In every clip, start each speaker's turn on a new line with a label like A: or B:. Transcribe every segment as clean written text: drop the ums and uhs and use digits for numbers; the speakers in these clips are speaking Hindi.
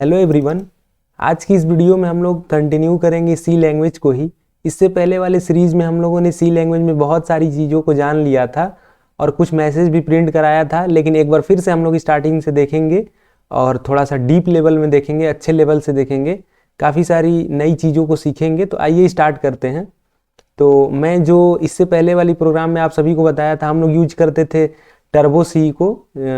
A: Hello everyone. आज की इस वीडियो में हम लोग कंटिन्यू करेंगे सी लैंग्वेज को ही। इससे पहले वाले सीरीज़ में हम लोगों ने सी लैंग्वेज में बहुत सारी चीज़ों को जान लिया था और कुछ मैसेज भी प्रिंट कराया था, लेकिन एक बार फिर से हम लोग स्टार्टिंग से देखेंगे और थोड़ा सा डीप लेवल में देखेंगे, अच्छे लेवल से देखेंगे, काफ़ी सारी नई चीज़ों को सीखेंगे। तो आइए स्टार्ट करते हैं। तो मैं जो इससे पहले वाली प्रोग्राम में आप सभी को बताया था, हम लोग यूज करते थे टर्बो सी को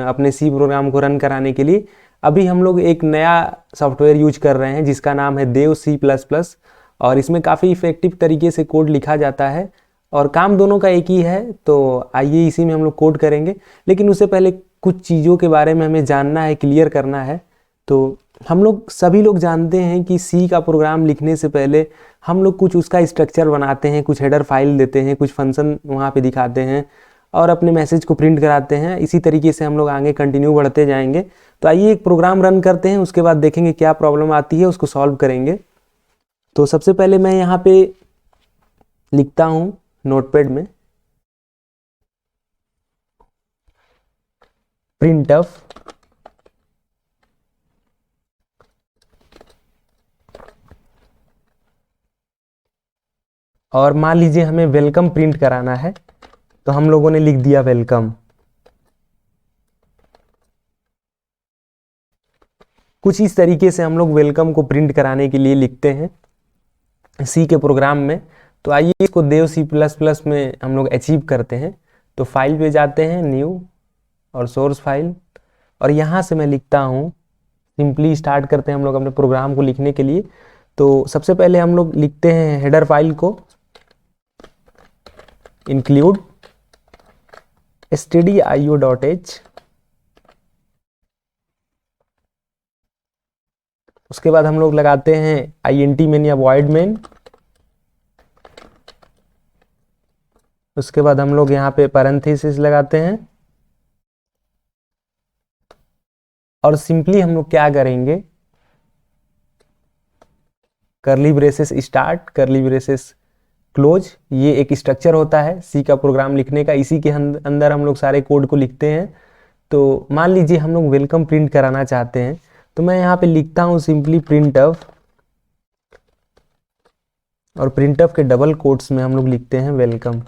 A: अपने सी प्रोग्राम को रन कराने के लिए। अभी हम लोग एक नया सॉफ्टवेयर यूज कर रहे हैं जिसका नाम है देव सी प्लस प्लस, और इसमें काफ़ी इफेक्टिव तरीके से कोड लिखा जाता है और काम दोनों का एक ही है। तो आइए इसी में हम लोग कोड करेंगे, लेकिन उससे पहले कुछ चीज़ों के बारे में हमें जानना है, क्लियर करना है। तो हम लोग सभी लोग जानते हैं कि सी का प्रोग्राम लिखने से पहले हम लोग कुछ उसका स्ट्रक्चर बनाते हैं, कुछ हेडर फाइल देते हैं, कुछ फंक्शन वहाँ पे दिखाते हैं और अपने मैसेज को प्रिंट कराते हैं। इसी तरीके से हम लोग आगे कंटिन्यू बढ़ते जाएंगे। तो आइए एक प्रोग्राम रन करते हैं, उसके बाद देखेंगे क्या प्रॉब्लम आती है, उसको सॉल्व करेंगे। तो सबसे पहले मैं यहाँ पे लिखता हूँ नोटपैड में प्रिंटफ और मान लीजिए हमें वेलकम प्रिंट कराना है, तो हम लोगों ने लिख दिया वेलकम। कुछ इस तरीके से हम लोग वेलकम को प्रिंट कराने के लिए लिखते हैं सी के प्रोग्राम में। तो आइए इसको देव सी प्लस प्लस में हम लोग अचीव करते हैं। तो फाइल पे जाते हैं, न्यू और सोर्स फाइल, और यहाँ से मैं लिखता हूँ, सिंपली स्टार्ट करते हैं हम लोग अपने प्रोग्राम को लिखने के लिए। तो सबसे पहले हम लोग लिखते हैं हेडर फाइल को इंक्लूड stdio.h। उसके बाद हम लोग लगाते हैं int मेन या void मेन। उसके बाद हम लोग यहाँ पे पैरेंथेसिस लगाते हैं और सिंपली हम लोग क्या करेंगे, curly braces start, curly braces close. ये एक स्ट्रक्चर होता है सी का प्रोग्राम लिखने का, इसी के अंदर हम लोग सारे कोड को लिखते हैं। तो मान लीजिए हम लोग वेलकम प्रिंट कराना चाहते हैं, तो मैं यहाँ पे लिखता हूँ सिंपली प्रिंटफ, और प्रिंटफ के डबल कोट्स में हम लोग लिखते हैं वेलकम।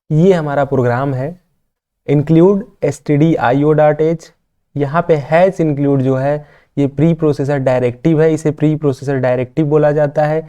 A: ये हमारा प्रोग्राम है। Include stdio.h। यहाँ पे हैज इंक्लूड जो है ये प्री प्रोसेसर डायरेक्टिव है, इसे प्री प्रोसेसर डायरेक्टिव बोला जाता है।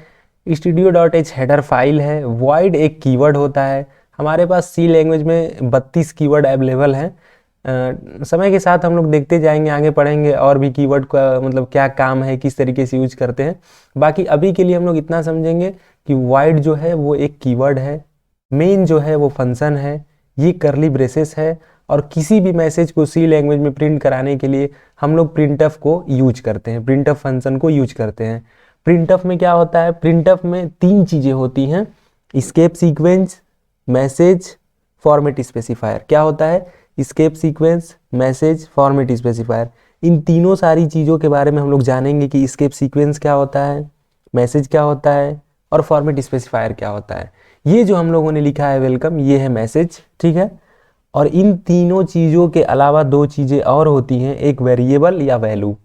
A: stdio.h हेडर फाइल है। void एक कीवर्ड होता है। हमारे पास सी लैंग्वेज में 32 कीवर्ड अवेलेबल हैं। समय के साथ हम लोग देखते जाएंगे, आगे पढ़ेंगे और भी कीवर्ड का मतलब क्या काम है, किस तरीके से यूज करते हैं। बाकी अभी के लिए हम लोग इतना समझेंगे कि void जो है वो एक कीवर्ड है, मेन जो है वो फंक्शन है, ये कर्ली ब्रेसेस है, और किसी भी मैसेज को सी लैंग्वेज में प्रिंट कराने के लिए हम लोग प्रिंटफ को यूज करते हैं, प्रिंटफ फंक्शन को यूज करते हैं। प्रिंटफ में क्या होता है, प्रिंटफ में 3 चीज़ें होती हैं, escape sequence, message, format specifier. क्या होता है, escape sequence, message, format specifier. इन तीनों सारी चीज़ों के बारे में हम लोग जानेंगे कि एस्केप सीक्वेंस क्या होता है, मैसेज क्या होता है और फॉर्मेट स्पेसिफायर क्या होता है। ये जो हम लोगों ने लिखा है वेलकम, ये है मैसेज, ठीक है। और इन तीनों चीज़ों के अलावा 2 चीज़ें और होती हैं, एक वेरिएबल या वैल्यू,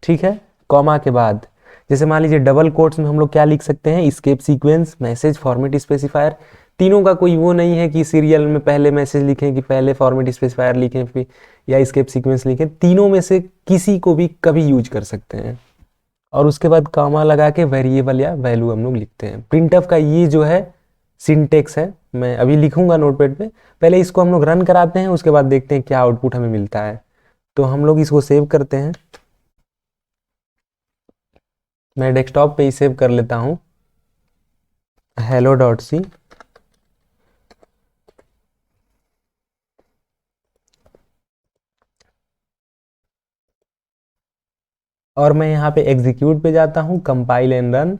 A: ठीक है, कॉमा के बाद। जैसे मान लीजिए डबल कोट्स में हम लोग क्या लिख सकते हैं, escape sequence, message, format specifier. तीनों का कोई वो नहीं है कि सीरियल में पहले मैसेज लिखें कि पहले फॉर्मेट स्पेसिफायर लिखें फिर या एस्केप सीक्वेंस लिखें। तीनों में से किसी को भी कभी यूज कर सकते हैं। और उसके बाद कॉमा लगा के वेरिएबल या वैल्यू हम लोग लिखते हैं। प्रिंटफ का ये जो है सिंटेक्स है, मैं अभी लिखूंगा नोटपैड पे। पहले इसको हम लोग रन कराते हैं, उसके बाद देखते हैं क्या आउटपुट हमें मिलता है। तो हम लोग इसको सेव करते हैं, मैं डेस्कटॉप पे ही सेव कर लेता हूँ hello.c। और मैं यहाँ पे एग्जीक्यूट पे जाता हूँ, कंपाइल एंड रन।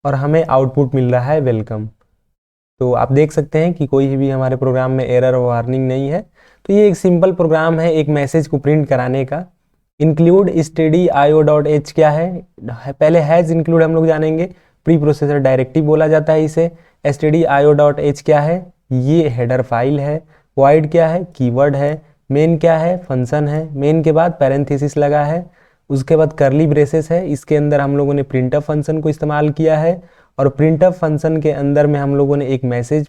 A: और हमें आउटपुट मिल रहा है वेलकम। तो आप देख सकते हैं कि कोई भी हमारे प्रोग्राम में एरर वार्निंग नहीं है। तो ये एक सिंपल प्रोग्राम है एक मैसेज को प्रिंट कराने का। इंक्लूड stdio.h क्या है, पहले हैज इंक्लूड हम लोग जानेंगे। प्री प्रोसेसर डायरेक्टिव बोला जाता है इसे। stdio.h क्या है, ये हेडर फाइल है। void क्या है, कीवर्ड है। मेन क्या है, फंक्शन है। मेन के बाद पैरेंथेसिस लगा है, उसके बाद करली ब्रेसेस है। इसके अंदर हम लोगों ने प्रिंटफ फंक्शन को इस्तेमाल किया है और प्रिंटफ फंक्शन के अंदर में हम लोगों ने एक मैसेज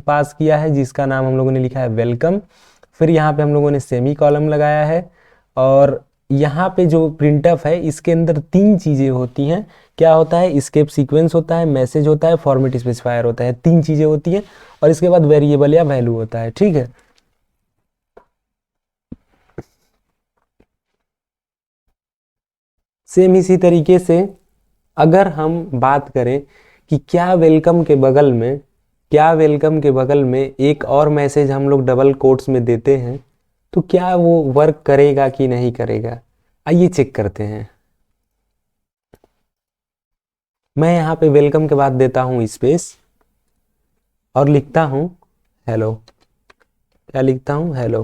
A: पास किया है जिसका नाम हम लोगों ने लिखा है वेलकम। फिर यहाँ पे हम लोगों ने सेमी कॉलम लगाया है और यहाँ पे जो प्रिंटफ है इसके अंदर 3 चीज़ें होती हैं। क्या होता है, एस्केप सीक्वेंस होता है, मैसेज होता है, फॉर्मेट स्पेसिफायर होता है। 3 चीज़ें होती हैं और इसके बाद वेरिएबल या वैल्यू होता है। ठीक है, सेम इसी तरीके से अगर हम बात करें कि क्या वेलकम के बगल में एक और मैसेज हम लोग डबल कोट्स में देते हैं तो क्या वो वर्क करेगा कि नहीं करेगा, आइए चेक करते हैं। मैं यहाँ पे वेलकम के बाद देता हूँ स्पेस और लिखता हूँ हेलो। क्या लिखता हूँ, हेलो।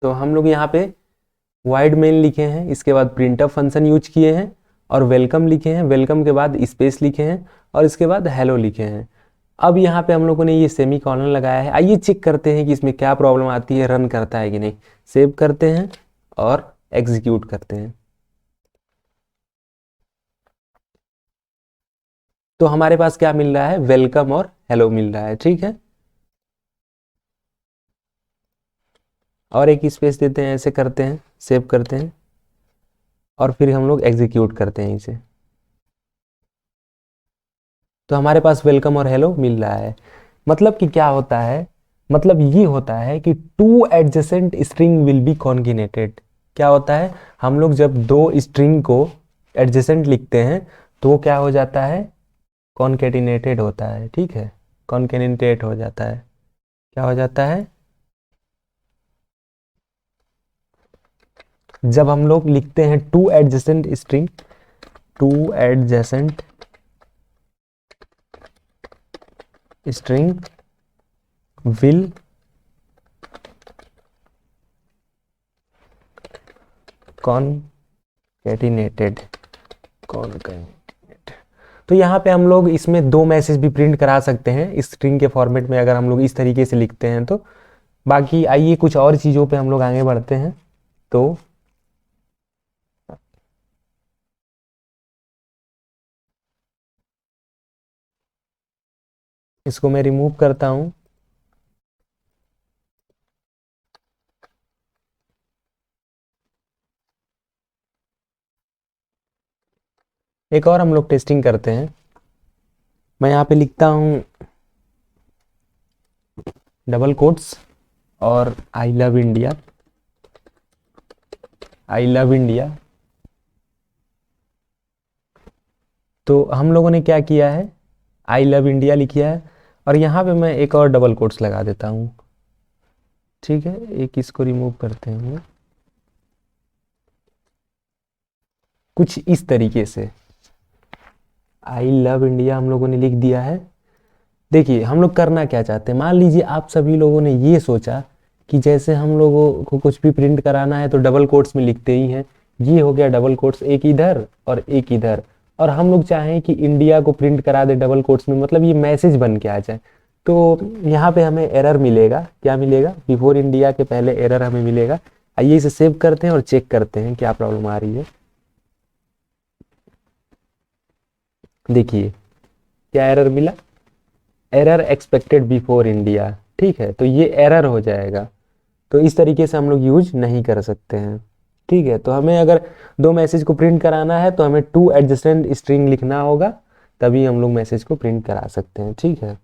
A: तो हम लोग यहाँ पे वाइड मेन लिखे हैं, इसके बाद प्रिंटफ फंक्शन यूज किए हैं और वेलकम लिखे हैं। वेलकम के बाद स्पेस लिखे हैं और इसके बाद हेलो लिखे हैं। अब यहाँ पे हम लोगों ने ये सेमी कॉलन लगाया है। आइए चेक करते हैं कि इसमें क्या प्रॉब्लम आती है, रन करता है कि नहीं। सेव करते हैं और एग्जीक्यूट करते हैं। तो हमारे पास क्या मिल रहा है, वेलकम और हेलो मिल रहा है। ठीक है, और एक स्पेस देते हैं, ऐसे करते हैं, सेव करते हैं और फिर हम लोग एग्जीक्यूट करते हैं इसे। तो हमारे पास वेलकम और हेलो मिल रहा है। मतलब कि क्या होता है, मतलब ये होता है कि 2 एडजेसेंट स्ट्रिंग विल बी कॉन्केनेटेड। क्या होता है, हम लोग जब 2 स्ट्रिंग को एडजेसेंट लिखते हैं तो वो क्या हो जाता है, कॉन्केटिनेटेड होता है। ठीक है, कॉन्केटिनेट हो जाता है। क्या हो जाता है, जब हम लोग लिखते हैं 2 adjacent string, 2 adjacent string will concatenated. तो यहाँ पे हम लोग इसमें 2 मैसेज भी प्रिंट करा सकते हैं इस स्ट्रिंग के फॉर्मेट में, अगर हम लोग इस तरीके से लिखते हैं तो। बाकी आइए कुछ और चीज़ों पे हम लोग आगे बढ़ते हैं। तो इसको मैं रिमूव करता हूँ। एक और हम लोग टेस्टिंग करते हैं। मैं यहाँ पे लिखता हूँ डबल कोट्स और I love India, I love India. तो हम लोगों ने क्या किया है, आई लव इंडिया लिखा है और यहाँ पे मैं एक और डबल कोट्स लगा देता हूँ। ठीक है, एक इसको रिमूव करते हैं कुछ इस तरीके से। आई लव इंडिया हम लोगों ने लिख दिया है। देखिए हम लोग करना क्या चाहते हैं, मान लीजिए आप सभी लोगों ने ये सोचा कि जैसे हम लोगों को कुछ भी प्रिंट कराना है तो डबल कोट्स में लिखते ही हैं। ये हो गया डबल कोट्स, एक इधर और एक इधर, और हम लोग चाहें कि इंडिया को प्रिंट करा दे डबल कोट्स में, मतलब ये मैसेज बन के आ जाए। तो यहाँ पे हमें एरर मिलेगा। क्या मिलेगा, बिफोर इंडिया के पहले एरर हमें मिलेगा। आइए इसे सेव करते हैं और चेक करते हैं क्या प्रॉब्लम आ रही है। देखिए क्या एरर मिला, एरर एक्सपेक्टेड बिफोर इंडिया। ठीक है, तो ये एरर हो जाएगा। तो इस तरीके से हम लोग यूज नहीं कर सकते हैं। ठीक है, तो हमें अगर 2 मैसेज को प्रिंट कराना है तो हमें 2 एडजेसेंट स्ट्रिंग लिखना होगा, तभी हम लोग मैसेज को प्रिंट करा सकते हैं। ठीक है,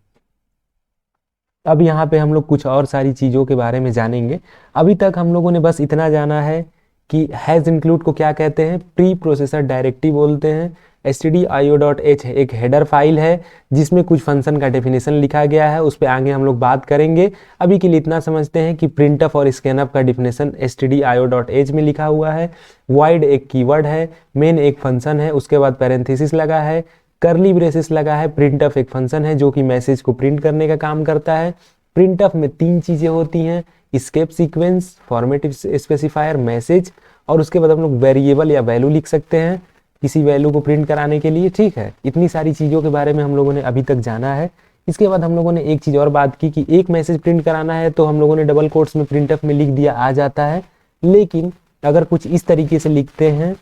A: अब यहाँ पे हम लोग कुछ और सारी चीज़ों के बारे में जानेंगे। अभी तक हम लोगों ने बस इतना जाना है कि हैज़ इंक्लूड को क्या कहते हैं, प्री प्रोसेसर डायरेक्टिव बोलते हैं। stdio.h एक हेडर फाइल है जिसमें कुछ फंक्शन का डेफिनेशन लिखा गया है, उस पर आगे हम लोग बात करेंगे। अभी के लिए इतना समझते हैं कि प्रिंटफ और स्कैनअप का डेफिनेशन stdio.h में लिखा हुआ है। void एक कीवर्ड है, मेन एक फंक्शन है, उसके बाद पैरेंथेसिस लगा है, करली ब्रेसेस लगा है। प्रिंटफ एक फंक्शन है जो कि मैसेज को प्रिंट करने का काम करता है। प्रिंटफ में 3 चीजें होती हैं, escape sequence, formative specifier, message, और उसके बाद हम लोग वेरिएबल या वैल्यू लिख सकते हैं किसी वैल्यू को प्रिंट कराने के लिए। ठीक है, इतनी सारी चीज़ों के बारे में हम लोगों ने अभी तक जाना है। इसके बाद हम लोगों ने एक चीज़ और बात की कि एक मैसेज प्रिंट कराना है तो हम लोगों ने डबल कोट्स में प्रिंटफ में लिख दिया, आ जाता है। लेकिन अगर कुछ इस तरीके से लिखते हैं,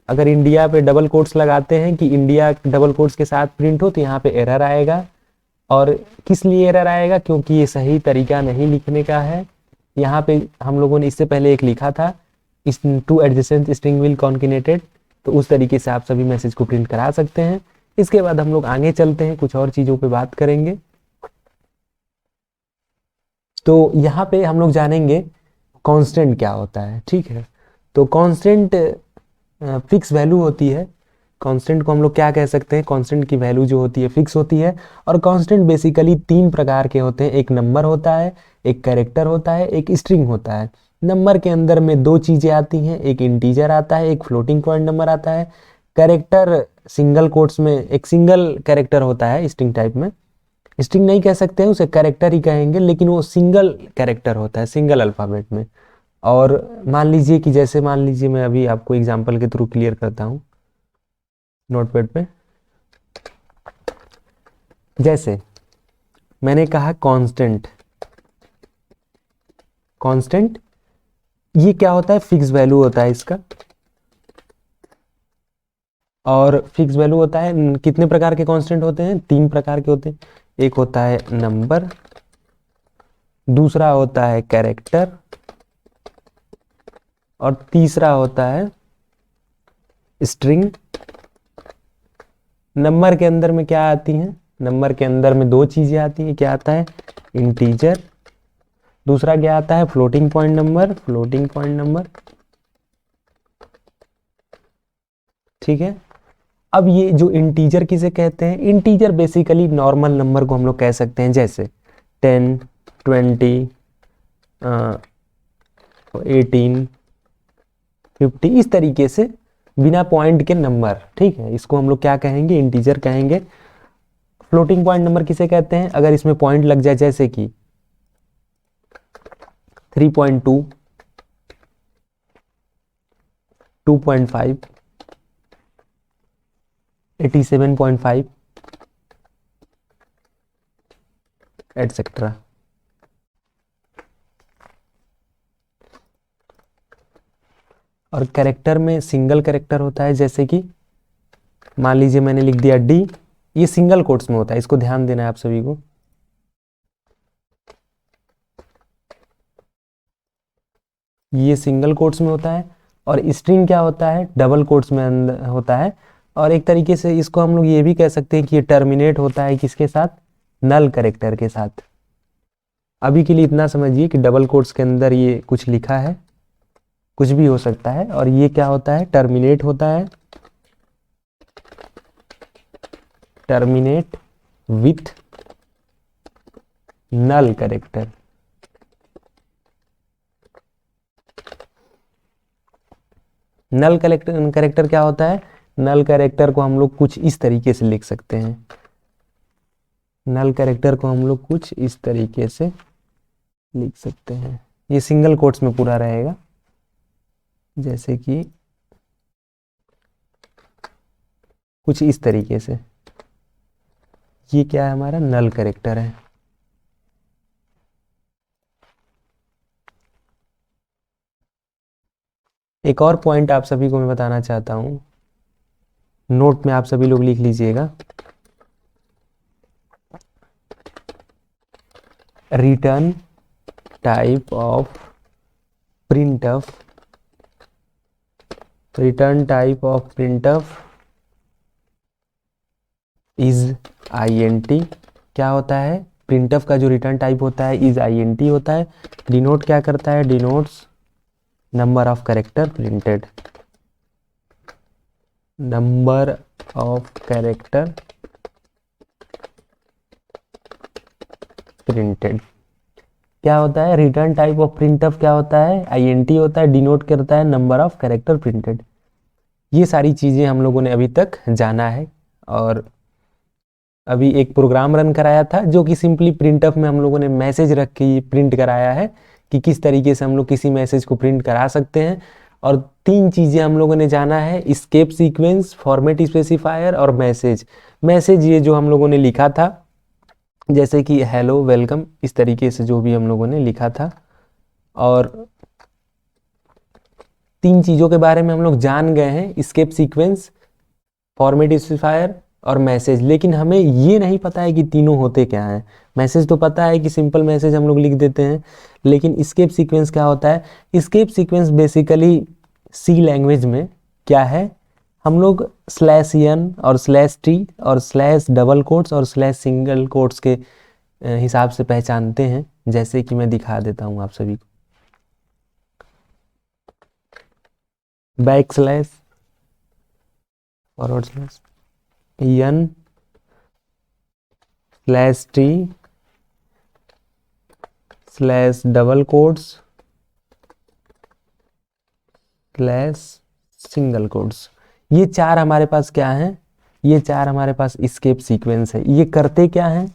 A: अगर इंडिया पे डबल कोट्स लगाते हैं कि इंडिया डबल कोट्स के साथ प्रिंट हो, तो यहाँ पे एरर आएगा। और किस लिए एरर आएगा? क्योंकि ये सही तरीका नहीं लिखने का है। यहाँ पे हम लोगों ने इससे पहले एक लिखा था, इस टू एडजेसेंट स्ट्रिंग विल कॉन्केनेटेड, तो उस तरीके से आप सभी मैसेज को प्रिंट करा सकते हैं। इसके बाद हम लोग आगे चलते हैं, कुछ और चीज़ों पे बात करेंगे। तो यहाँ पे हम लोग जानेंगे कांस्टेंट क्या होता है। ठीक है, तो कांस्टेंट फिक्स वैल्यू होती है। कांस्टेंट को हम लोग क्या कह सकते हैं? कांस्टेंट की वैल्यू जो होती है फिक्स होती है। और कांस्टेंट बेसिकली 3 प्रकार के होते हैं, एक नंबर होता है, एक कैरेक्टर होता है, एक स्ट्रिंग होता है। नंबर के अंदर में 2 चीज़ें आती हैं, एक इंटीजर आता है, एक फ्लोटिंग पॉइंट नंबर आता है। कैरेक्टर सिंगल कोट्स में एक सिंगल कैरेक्टर होता है स्ट्रिंग टाइप में। स्ट्रिंग नहीं कह सकते हैं, उसे कैरेक्टर ही कहेंगे, लेकिन वो सिंगल कैरेक्टर होता है सिंगल अल्फ़ाबेट में। और मान लीजिए कि जैसे मान लीजिए मैं अभी आपको एग्जांपल के थ्रू क्लियर करता हूँ नोटपैड पे। जैसे मैंने कहा कांस्टेंट, कांस्टेंट ये क्या होता है? फिक्स वैल्यू होता है इसका। और फिक्स वैल्यू होता है, कितने प्रकार के कांस्टेंट होते हैं? 3 प्रकार के होते हैं। एक होता है नंबर, दूसरा होता है कैरेक्टर, और तीसरा होता है स्ट्रिंग। नंबर के अंदर में क्या आती हैं? नंबर के अंदर में 2 चीजें आती हैं। क्या आता है? इंटीजर, दूसरा क्या आता है? Floating point number, floating point number. ठीक है, अब ये जो इंटीजर किसे कहते हैं? इंटीजर बेसिकली नॉर्मल नंबर को हम लोग कह सकते हैं, जैसे 10, 20, 18, 50, इस तरीके से बिना पॉइंट के नंबर। ठीक है, इसको हम लोग क्या कहेंगे? इंटीजर कहेंगे। फ्लोटिंग पॉइंट नंबर किसे कहते हैं? अगर इसमें पॉइंट लग जाए, जैसे कि 3.2, 2.5, 87.5 एटसेट्रा। और कैरेक्टर में सिंगल कैरेक्टर होता है, जैसे कि मान लीजिए मैंने लिख दिया डी, ये सिंगल कोट्स में होता है, इसको ध्यान देना है आप सभी को। ये सिंगल कोट्स में होता है। और स्ट्रिंग क्या होता है? डबल कोट्स में होता है। और एक तरीके से इसको हम लोग ये भी कह सकते हैं कि ये टर्मिनेट होता है किसके साथ? नल कैरेक्टर के साथ। अभी के लिए इतना समझिए कि डबल कोट्स के अंदर ये कुछ लिखा है, कुछ भी हो सकता है, और ये क्या होता है? टर्मिनेट होता है, terminate with null character. Null character क्या होता है? नल कैरेक्टर को हम लोग कुछ इस तरीके से लिख सकते हैं। नल कैरेक्टर को हम लोग कुछ इस तरीके से लिख सकते हैं, ये सिंगल कोट्स में पूरा रहेगा, जैसे कि कुछ इस तरीके से। ये क्या है? हमारा नल कैरेक्टर है। एक और पॉइंट आप सभी को मैं बताना चाहता हूं, नोट में आप सभी लोग लिख लीजिएगा। Return type of printf, return type of printf is INT. क्या होता है? प्रिंटफ का जो रिटर्न टाइप होता है इज आईएनटी होता है। डिनोट क्या करता है? Denotes number of character printed, number of character printed. क्या होता है? रिटर्न टाइप ऑफ प्रिंटफ क्या होता है? आईएनटी होता है, डिनोट करता है नंबर ऑफ कैरेक्टर प्रिंटेड। ये सारी चीज़ें हम लोगों ने अभी तक जाना है। और अभी एक प्रोग्राम रन कराया था जो कि सिंपली प्रिंटफ में हम लोगों ने मैसेज रख के ये प्रिंट कराया है कि किस तरीके से हम लोग किसी मैसेज को प्रिंट करा सकते हैं। और 3 चीज़ें हम लोगों ने जाना है, एस्केप सीक्वेंस, फॉर्मेट स्पेसिफायर और मैसेज। मैसेज ये जो हम लोगों ने लिखा था जैसे कि हेलो वेलकम, इस तरीके से जो भी हम लोगों ने लिखा था। और 3 चीज़ों के बारे में हम लोग जान गए हैं, एस्केप सीक्वेंस, फॉर्मेट स्पेसिफायर और मैसेज। लेकिन हमें ये नहीं पता है कि तीनों होते क्या हैं। मैसेज तो पता है कि सिंपल मैसेज हम लोग लिख देते हैं, लेकिन एस्केप सीक्वेंस क्या होता है? एस्केप सीक्वेंस बेसिकली सी लैंग्वेज में क्या है, हम लोग /n और /t और /डबल कोट्स और /सिंगल कोट्स के हिसाब से पहचानते हैं। जैसे कि मैं दिखा देता हूँ आप सभी को, /, forward slash, n /t /double quotes /single quotes. ये 4 हमारे पास क्या हैं? ये 4 हमारे पास एस्केप सीक्वेंस है। ये करते क्या हैं?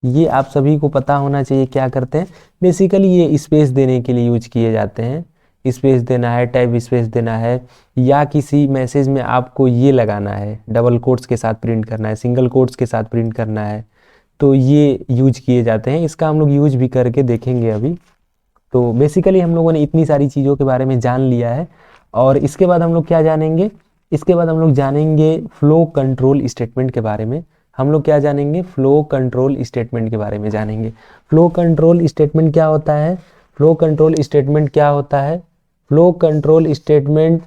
A: ये आप सभी को पता होना चाहिए क्या करते हैं। बेसिकली ये स्पेस देने के लिए यूज किए जाते हैं। स्पेस देना है, टाइप स्पेस देना है, या किसी मैसेज में आपको ये लगाना है, डबल कोट्स के साथ प्रिंट करना है, सिंगल कोट्स के साथ प्रिंट करना है, तो ये यूज किए जाते हैं। इसका हम लोग यूज भी करके देखेंगे अभी। तो बेसिकली हम लोगों ने इतनी सारी चीज़ों के बारे में जान लिया है। और इसके बाद हम लोग क्या जानेंगे? इसके बाद हम लोग जानेंगे फ्लो कंट्रोल स्टेटमेंट के बारे में। हम लोग क्या जानेंगे? फ्लो कंट्रोल स्टेटमेंट के बारे में जानेंगे। फ्लो कंट्रोल स्टेटमेंट क्या होता है? फ्लो कंट्रोल स्टेटमेंट क्या होता है? फ्लो कंट्रोल स्टेटमेंट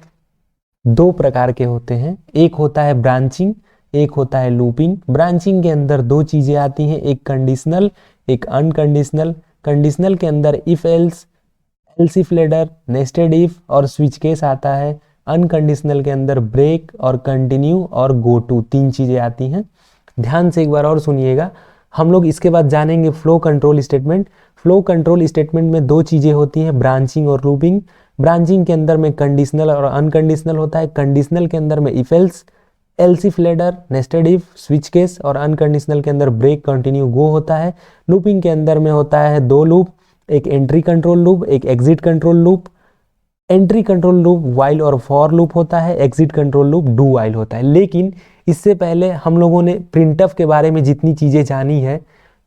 A: 2 प्रकार के होते हैं। एक होता है ब्रांचिंग, एक होता है लूपिंग। ब्रांचिंग के अंदर 2 चीज़ें आती हैं, एक कंडीशनल, एक अनकंडीशनल। कंडीशनल के अंदर if else, else if ladder, nested if और स्विच केस आता है। अनकंडीशनल के अंदर ब्रेक और कंटिन्यू और गो टू, 3 चीज़ें आती हैं। ध्यान से एक बार और सुनिएगा। हम लोग इसके बाद जानेंगे flow control statement. Flow control statement में 2 चीज़ें होती हैं, ब्रांचिंग और लूपिंग। ब्रांचिंग के अंदर में कंडीशनल और अनकंडीशनल होता है। कंडीशनल के अंदर में if else, else if ladder, nested if, switch case, और अनकंडीशनल के अंदर ब्रेक, कंटिन्यू, गो होता है। लूपिंग के अंदर में होता है 2 लूप, एक एंट्री कंट्रोल लूप, एक exit control loop. Entry control loop while और फॉर लूप होता है, exit control loop do while होता है। लेकिन इससे पहले हम लोगों ने प्रिंटफ के बारे में जितनी चीज़ें जानी है,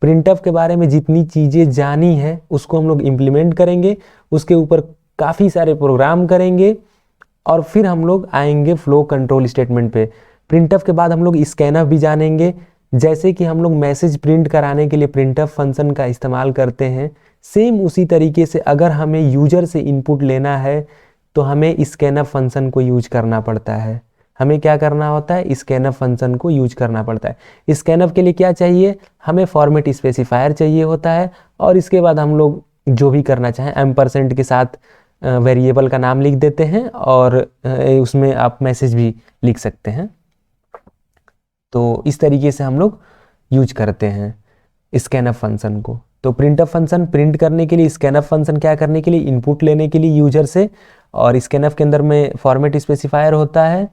A: प्रिंटफ के बारे में जितनी चीज़ें जानी है उसको हम लोग इम्प्लीमेंट करेंगे, उसके ऊपर काफ़ी सारे प्रोग्राम करेंगे, और फिर हम लोग आएंगे फ्लो कंट्रोल स्टेटमेंट पे। प्रिंटफ के बाद हम लोग स्कैनफ भी जानेंगे। जैसे कि हम लोग मैसेज प्रिंट कराने के लिए प्रिंटफ फंक्शन का इस्तेमाल करते हैं, सेम उसी तरीके से अगर हमें यूजर से इनपुट लेना है तो हमें स्कैनफ फंक्शन को यूज करना पड़ता है। हमें क्या करना होता है? स्कैनफ फंक्शन को यूज करना पड़ता है। स्कैनफ के लिए क्या चाहिए? हमें फॉर्मेट स्पेसिफायर चाहिए होता है, और इसके बाद हम लोग जो भी करना चाहें एम्परसेंड के साथ वेरिएबल का नाम लिख देते हैं, और उसमें आप मैसेज भी लिख सकते हैं। तो इस तरीके से हम लोग यूज करते हैं स्कैनफ फंक्शन को। तो प्रिंटफ फंक्शन प्रिंट करने के लिए, स्कैनफ फंक्शन क्या करने के लिए? इनपुट लेने के लिए यूजर से। और स्कैनफ के अंदर में फॉर्मेट स्पेसिफायर होता है,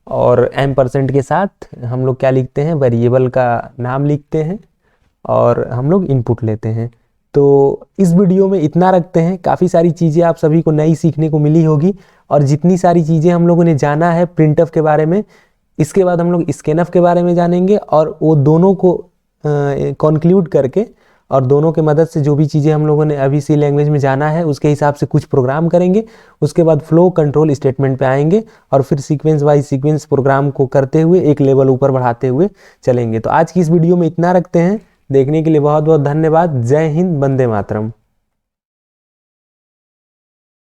A: और एम्परसेंड के साथ हम लोग क्या लिखते हैं? वेरिएबल का नाम लिखते हैं, और हम लोग इनपुट लेते हैं। तो इस वीडियो में इतना रखते हैं। काफ़ी सारी चीज़ें आप सभी को नई सीखने को मिली होगी, और जितनी सारी चीज़ें हम लोगों ने जाना है प्रिंटफ के बारे में, इसके बाद हम लोग स्कैनफ के बारे में जानेंगे, और वो दोनों को कंक्लूड करके और दोनों के मदद से जो भी चीज़ें हम लोगों ने अभी सी लैंग्वेज में जाना है उसके हिसाब से कुछ प्रोग्राम करेंगे। उसके बाद फ्लो कंट्रोल स्टेटमेंट पे आएंगे, और फिर सीक्वेंस वाइज सीक्वेंस प्रोग्राम को करते हुए एक लेवल ऊपर बढ़ाते हुए चलेंगे। तो आज की इस वीडियो में इतना रखते हैं। देखने के लिए बहुत बहुत धन्यवाद। जय हिंद, वंदे मातरम।